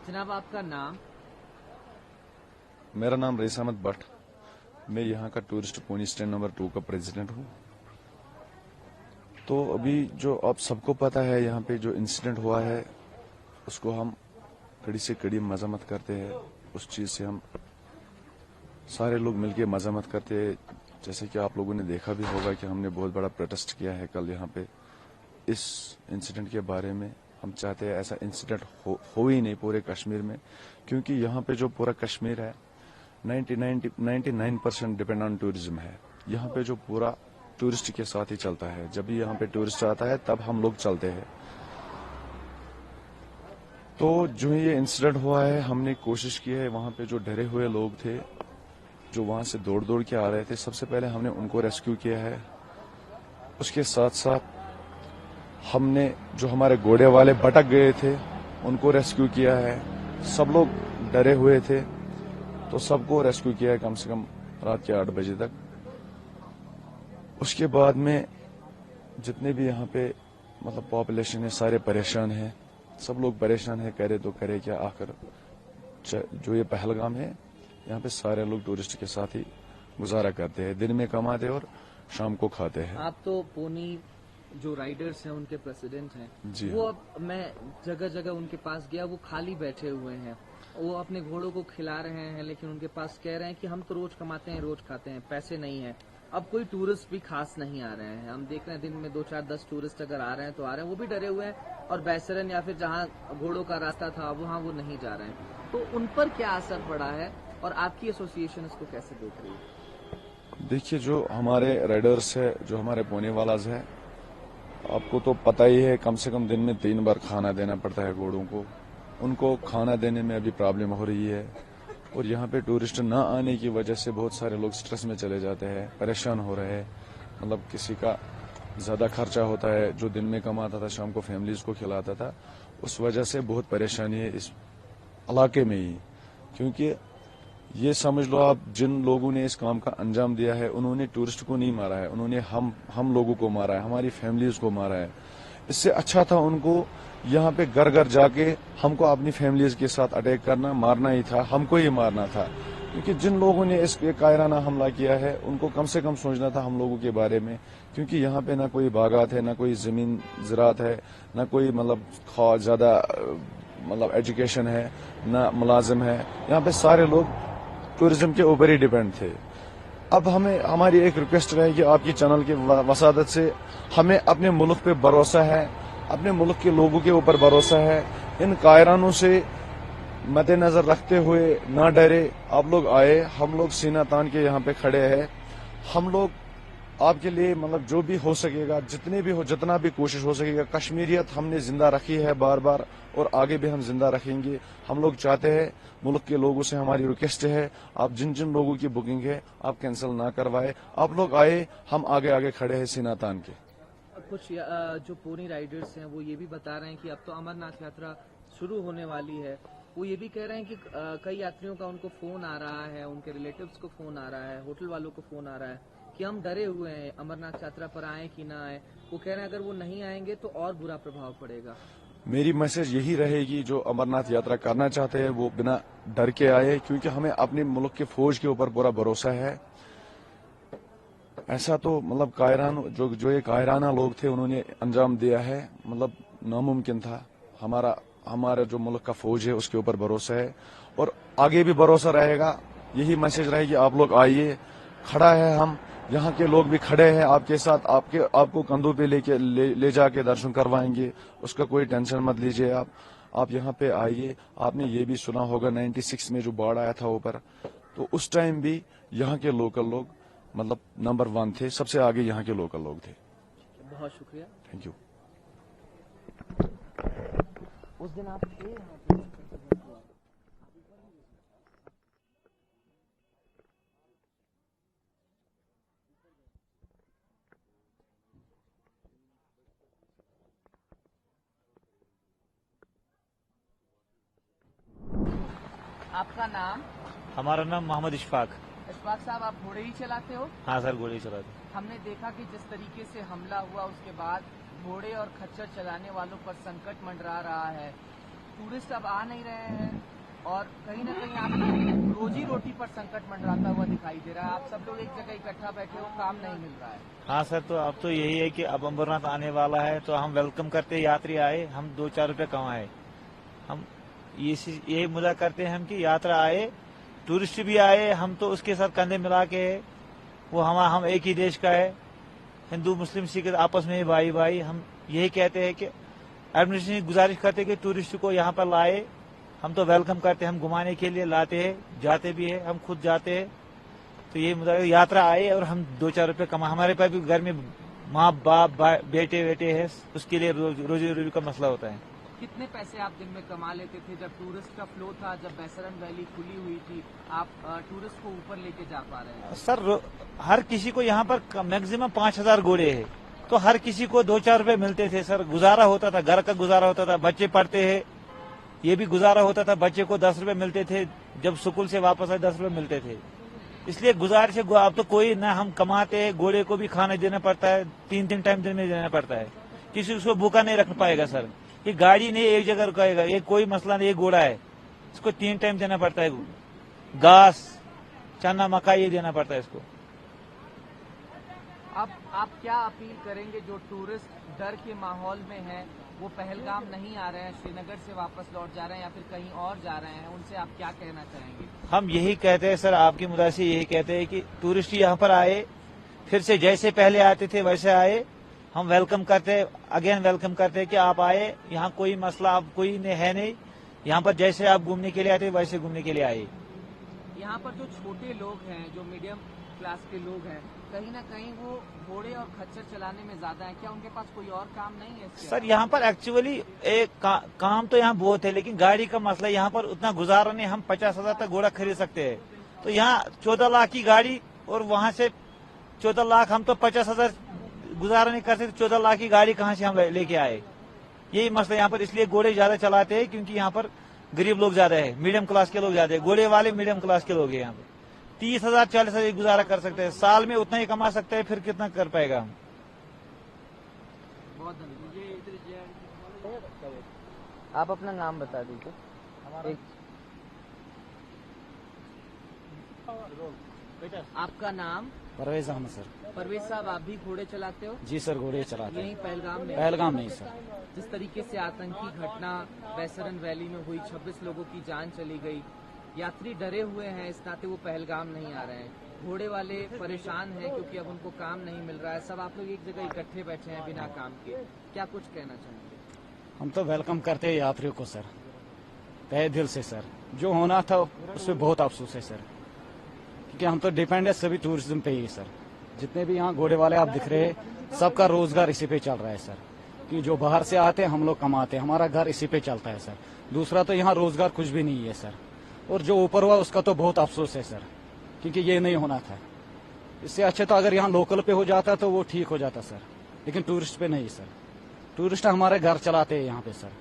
जनाब, आपका नाम? मेरा नाम रईस अहमद भट्ट। मैं यहाँ का टूरिस्ट पोनी स्टैंड नंबर 2 का प्रेसिडेंट हूँ। तो अभी जो आप सबको पता है, यहाँ पे जो इंसिडेंट हुआ है उसको हम कड़ी से कड़ी मजम्मत करते हैं। उस चीज से हम सारे लोग मिलकर मजम्मत करते हैं। जैसे कि आप लोगों ने देखा भी होगा कि हमने बहुत बड़ा प्रोटेस्ट किया है कल यहाँ पे इस इंसिडेंट के बारे में। हम चाहते हैं ऐसा इंसिडेंट हो ही नहीं पूरे कश्मीर में, क्योंकि यहाँ पे जो पूरा कश्मीर है 99% डिपेंड ऑन टूरिज्म है। यहाँ पे जो पूरा टूरिस्ट के साथ ही चलता है। जब भी यहाँ पे टूरिस्ट आता है तब हम लोग चलते हैं। तो जो ये इंसिडेंट हुआ है, हमने कोशिश की है, वहाँ पे जो डरे हुए लोग थे जो वहाँ से दौड़ दौड़ के आ रहे थे, सबसे पहले हमने उनको रेस्क्यू किया है। उसके साथ साथ हमने जो हमारे घोड़े वाले भटक गए थे उनको रेस्क्यू किया है। सब लोग डरे हुए थे तो सबको रेस्क्यू किया है कम से कम रात के 8 बजे तक। उसके बाद में जितने भी यहाँ पे मतलब पॉपुलेशन है सारे परेशान हैं। सब लोग परेशान है, करे तो करे क्या। आखिर जो ये पहलगाम है, यहाँ पे सारे लोग टूरिस्ट के साथ ही गुजारा करते हैं। दिन में कमाते और शाम को खाते हैं। आप तो पोनी जो राइडर्स हैं उनके प्रेसिडेंट हैं जी वो हाँ। अब मैं जगह जगह उनके पास गया, वो खाली बैठे हुए हैं। वो अपने घोड़ों को खिला रहे हैं, लेकिन उनके पास कह रहे हैं कि हम तो रोज कमाते हैं, रोज खाते हैं, पैसे नहीं है। अब कोई टूरिस्ट भी खास नहीं आ रहे हैं। हम देख रहे हैं दिन में 2-4-10 टूरिस्ट अगर आ रहे हैं तो आ रहे हैं, वो भी डरे हुए हैं। और बैसरन या फिर जहाँ घोड़ों का रास्ता था वहाँ वो नहीं जा रहे हैं। तो उन पर क्या असर पड़ा है और आपकी एसोसिएशन इसको कैसे देख रही है? देखिए, जो हमारे राइडर्स है, जो हमारे पोने वालाज है, आपको तो पता ही है, कम से कम दिन में 3 बार खाना देना पड़ता है घोड़ों को। उनको खाना देने में अभी प्रॉब्लम हो रही है। और यहाँ पे टूरिस्ट न आने की वजह से बहुत सारे लोग स्ट्रेस में चले जाते हैं, परेशान हो रहे हैं। मतलब किसी का ज्यादा खर्चा होता है, जो दिन में कमाता था शाम को फैमिलीज को खिलाता था। उस वजह से बहुत परेशानी है इस इलाके में ही। क्योंकि ये समझ लो आप, जिन लोगों ने इस काम का अंजाम दिया है उन्होंने टूरिस्ट को नहीं मारा है, उन्होंने हम लोगों को मारा है, हमारी फैमिलीज को मारा है। इससे अच्छा था उनको यहाँ पे घर घर जाके हमको अपनी फैमिलीज के साथ अटैक करना, मारना ही था, हमको ही मारना था। क्योंकि जिन लोगों ने इस कायराना हमला किया है उनको कम से कम सोचना था हम लोगों के बारे में। क्योंकि यहाँ पे ना कोई बागात है, ना कोई जमीन ज़रात है, ना कोई मतलब ज्यादा मतलब एजुकेशन है, ना मुलाजिम है। यहाँ पे सारे लोग टूरिज्म के ऊपर ही डिपेंड थे। अब हमें हमारी एक रिक्वेस्ट रहेगी आपकी चैनल की वसादत से, हमें अपने मुल्क पे भरोसा है, अपने मुल्क के लोगों के ऊपर भरोसा है। इन कायरानों से मद्देनजर रखते हुए ना डरे, आप लोग आए, हम लोग सीना तान के यहाँ पे खड़े हैं। हम लोग आपके लिए मतलब जो भी हो सकेगा, जितना भी कोशिश हो सकेगा। कश्मीरियत हमने जिंदा रखी है बार बार और आगे भी हम जिंदा रखेंगे। हम लोग चाहते हैं, मुल्क के लोगों से हमारी रिक्वेस्ट है, आप जिन जिन लोगों की बुकिंग है आप कैंसिल ना करवाए। आप लोग आए, हम आगे आगे खड़े हैं सीना तान के। कुछ जो पोनी राइडर्स हैं वो ये भी बता रहे हैं कि अब तो अमरनाथ यात्रा शुरू होने वाली है। वो ये भी कह रहे हैं कि कई यात्रियों का उनको फोन आ रहा है, उनके रिलेटिव्स को फोन आ रहा है, होटल वालों को फोन आ रहा है कि हम डरे हुए हैं, अमरनाथ यात्रा पर आए कि ना आए। वो कह रहे हैं अगर वो नहीं आएंगे तो और बुरा प्रभाव पड़ेगा। मेरी मैसेज यही रहेगी, जो अमरनाथ यात्रा करना चाहते हैं वो बिना डर के आए, क्योंकि हमें अपने मुल्क के फौज के ऊपर पूरा भरोसा है। ऐसा तो मतलब जो ये कायराना लोग थे उन्होंने अंजाम दिया है, मतलब नामुमकिन था। हमारा जो मुल्क का फौज है उसके ऊपर भरोसा है और आगे भी भरोसा रहेगा। यही मैसेज रहेगी, आप लोग आइए, खड़ा है हम, यहाँ के लोग भी खड़े हैं आपके साथ, आपको कंधों पे ले जाके दर्शन करवाएंगे। उसका कोई टेंशन मत लीजिए आप यहाँ पे आइए। आपने ये भी सुना होगा 96 में जो बाढ़ आया था ऊपर, तो उस टाइम भी यहाँ के लोकल लोग मतलब नंबर 1 थे, सबसे आगे यहाँ के लोकल लोग थे। बहुत शुक्रिया। Thank you. उस दिन आप थे यहाँ पे? आपका नाम? हमारा नाम मोहम्मद इशफाक। इशफाक साहब, आप घोड़े ही चलाते हो? हाँ सर, घोड़े चलाते। हमने देखा कि जिस तरीके से हमला हुआ उसके बाद घोड़े और खच्चर चलाने वालों पर संकट मंडरा रहा है। टूरिस्ट अब आ नहीं रहे हैं और कहीं न कहीं आपकी रोजी रोटी पर संकट मंडराता हुआ दिखाई दे रहा है। आप सब लोग एक जगह इकट्ठा बैठे हो, काम नहीं मिल रहा है। हाँ सर, तो अब तो यही है कि अब अमरनाथ आने वाला है तो हम वेलकम करते हैं, यात्री आए, हम 2-4 रुपए कमाए। हम यही मुद्दा करते हैं हम कि यात्रा आए, टूरिस्ट भी आए, हम तो उसके साथ कंधे मिला के वो हम एक ही देश का है, हिंदू मुस्लिम सिख आपस में भाई भाई। हम यही कहते हैं कि एडमिनिस्ट्रेशन गुजारिश करते हैं कि टूरिस्ट को यहाँ पर लाए। हम तो वेलकम करते हैं, हम घुमाने के लिए लाते हैं, जाते भी है, हम खुद जाते हैं। तो ये मुद्दा यात्रा आए और हम 2-4 रुपए कमा, हमारे पास भी घर में माँ बाप बेटे वेटे है, उसके लिए रोजी रोटी का मसला होता है। कितने पैसे आप दिन में कमा लेते थे जब टूरिस्ट का फ्लो था, जब बैसरन वैली खुली हुई थी? आप टूरिस्ट को ऊपर लेके जा पा रहे हैं? सर, हर किसी को यहाँ पर मैक्सिमम 5,000 घोड़े है, तो हर किसी को 2-4 रुपए मिलते थे सर। गुजारा होता था, घर का गुजारा होता था, बच्चे पढ़ते हैं, ये भी गुजारा होता था। बच्चे को 10 रुपए मिलते थे, जब स्कूल से वापस आए 10 रुपए मिलते थे। इसलिए गुजारिश है, अब तो कोई ना हम कमाते हैं, घोड़े को भी खाना देना पड़ता है, 3-3 टाइम दिन में देना पड़ता है। किसी उसको भूखा नहीं रख पाएगा सर। ये गाड़ी नहीं एक जगह रुकाएगा, ये कोई मसला नहीं। ये घोड़ा है, इसको 3 टाइम देना पड़ता है, घास, चना, मक्का ये देना पड़ता है इसको। अब आप क्या अपील करेंगे जो टूरिस्ट डर के माहौल में है, वो पहलगाम नहीं आ रहे हैं, श्रीनगर से वापस लौट जा रहे हैं या फिर कहीं और जा रहे हैं, उनसे आप क्या कहना चाहेंगे? हम यही कहते हैं सर, आपकी मुद्दा से यही कहते हैं कि टूरिस्ट यहाँ पर आए, फिर से जैसे पहले आते थे वैसे आए। हम वेलकम करते हैं, अगेन वेलकम करते हैं कि आप आए, यहाँ कोई मसला अब कोई है नहीं। यहाँ पर जैसे आप घूमने के लिए आते वैसे घूमने के लिए आए। यहाँ पर जो छोटे लोग हैं, जो मीडियम क्लास के लोग हैं, कहीं ना कहीं वो घोड़े और खच्चर चलाने में ज्यादा है। क्या उनके पास कोई और काम नहीं है? सर, यहाँ पर एक्चुअली एक काम तो यहाँ बहुत है, लेकिन गाड़ी का मसला, यहाँ पर उतना गुजारा नहीं। हम 50,000 तक घोड़ा खरीद सकते हैं, तो यहाँ 14 लाख की गाड़ी और वहाँ से 14 लाख, हम तो 50,000 गुजारा नहीं कर सकते। 14 लाख की गाड़ी कहाँ से हम लेके आए? यही मसला यहाँ पर। इसलिए घोड़े ज्यादा चलाते हैं क्योंकि यहाँ पर गरीब लोग ज्यादा है, मीडियम क्लास के लोग ज्यादा है। घोड़े वाले मीडियम क्लास के लोग हैं यहाँ पर। 30,000 40,000 गुजारा कर सकते हैं, साल में उतना ही कमा सकते हैं, फिर कितना कर पाएगा हम? बहुत धन्यवाद। आप अपना नाम बता दीजिए। आपका नाम? परवेज अहमद सर। परवेज साहब, आप भी घोड़े चलाते हो? जी सर, घोड़े चलाते यही हैं। पहलगाम में? पहलगाम नहीं सर। जिस तरीके से आतंकी घटना बैसरन वैली में हुई, 26 लोगों की जान चली गई, यात्री डरे हुए हैं, इस नाते वो पहलगाम नहीं आ रहे हैं। घोड़े वाले परेशान हैं क्योंकि अब उनको काम नहीं मिल रहा है। सब आप लोग एक जगह इकट्ठे बैठे हैं बिना काम के, क्या कुछ कहना चाहेंगे? हम तो वेलकम करते हैं यात्रियों को सर, तहे दिल से सर। जो होना था उसमें बहुत अफसोस है सर, क्योंकि हम तो डिपेंड है सभी टूरिज्म पे ही सर। जितने भी यहाँ घोड़े वाले आप दिख रहे हैं, सबका रोजगार इसी पे चल रहा है सर। कि जो बाहर से आते हैं, हम लोग कमाते हैं, हमारा घर इसी पे चलता है सर। दूसरा तो यहाँ रोजगार कुछ भी नहीं है सर। और जो ऊपर हुआ उसका तो बहुत अफसोस है सर, क्योंकि ये नहीं होना था। इससे अच्छे तो अगर यहाँ लोकल पे हो जाता तो वो ठीक हो जाता सर, लेकिन टूरिस्ट पे नहीं सर। टूरिस्ट हमारे घर चलाते हैं यहाँ पे सर।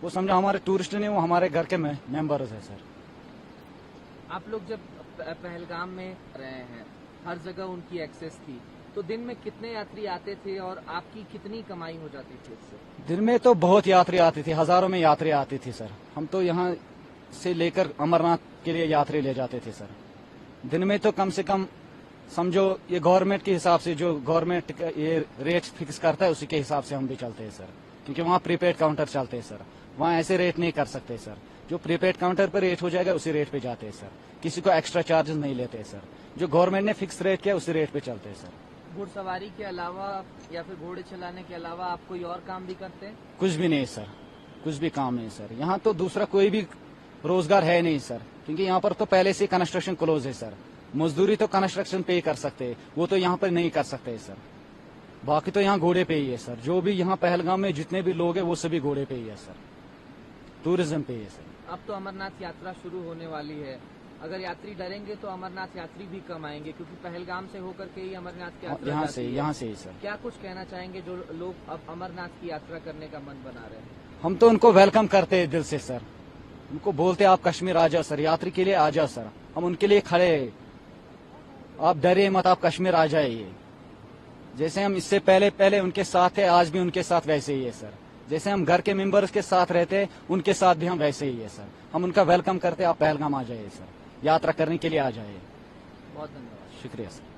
वो समझो हमारे टूरिस्ट नहीं, वो हमारे घर के मेंबर्स है सर। आप लोग जब पहलगाम में रहे हैं, हर जगह उनकी एक्सेस थी, तो दिन में कितने यात्री आते थे और आपकी कितनी कमाई हो जाती थी इससे? दिन में तो बहुत यात्री आती थी, हजारों में यात्री आती थी सर। हम तो यहाँ से लेकर अमरनाथ के लिए यात्री ले जाते थे सर। दिन में तो कम से कम समझो ये गवर्नमेंट के हिसाब से, जो गवर्नमेंट ये रेट फिक्स करता है उसी के हिसाब से हम भी चलते हैं सर, क्योंकि वहाँ प्रीपेड काउंटर चलते हैं सर। वहाँ ऐसे रेट नहीं कर सकते सर। जो प्रीपेड काउंटर पर रेट हो जाएगा उसी रेट पे जाते हैं सर। किसी को एक्स्ट्रा चार्जेस नहीं लेते सर। जो गवर्नमेंट ने फिक्स रेट किया उसी रेट पे चलते हैं सर। घुड़सवारी के अलावा या फिर घोड़े चलाने के अलावा आप कोई और काम भी करते हैं? कुछ भी नहीं सर, कुछ भी काम नहीं सर। यहाँ तो दूसरा कोई भी रोजगार है नहीं सर, क्योंकि यहाँ पर तो पहले से कंस्ट्रक्शन क्लोज है सर। मजदूरी तो कंस्ट्रक्शन पे ही कर सकते हैं, वो तो यहाँ पर नहीं कर सकते सर। बाकी तो यहाँ घोड़े पे ही है सर। जो भी यहाँ पहलगाम में जितने भी लोग हैं वो सभी घोड़े पे ही है सर, टूरिज्म पे ही है सर। अब तो अमरनाथ यात्रा शुरू होने वाली है। अगर यात्री डरेंगे तो अमरनाथ यात्री भी कम आएंगे, क्योंकि पहलगाम से होकर के ही अमरनाथ की यात्रा यहाँ जाती से है। यहाँ से ही सर। क्या कुछ कहना चाहेंगे जो लोग अब अमरनाथ की यात्रा करने का मन बना रहे हैं? हम तो उनको वेलकम करते हैं दिल से सर। उनको बोलते आप कश्मीर आ जाओ सर, यात्री के लिए आ जाओ सर, हम उनके लिए खड़े हैं, आप डरे मत, आप कश्मीर आ जाइए। जैसे हम इससे पहले उनके साथ थे, आज भी उनके साथ वैसे ही है सर। जैसे हम घर के मेंबर्स के साथ रहते उनके साथ भी हम वैसे ही है सर। हम उनका वेलकम करते, आप पहलगाम आ जाइए सर, यात्रा करने के लिए आ जाइए। बहुत धन्यवाद। शुक्रिया सर।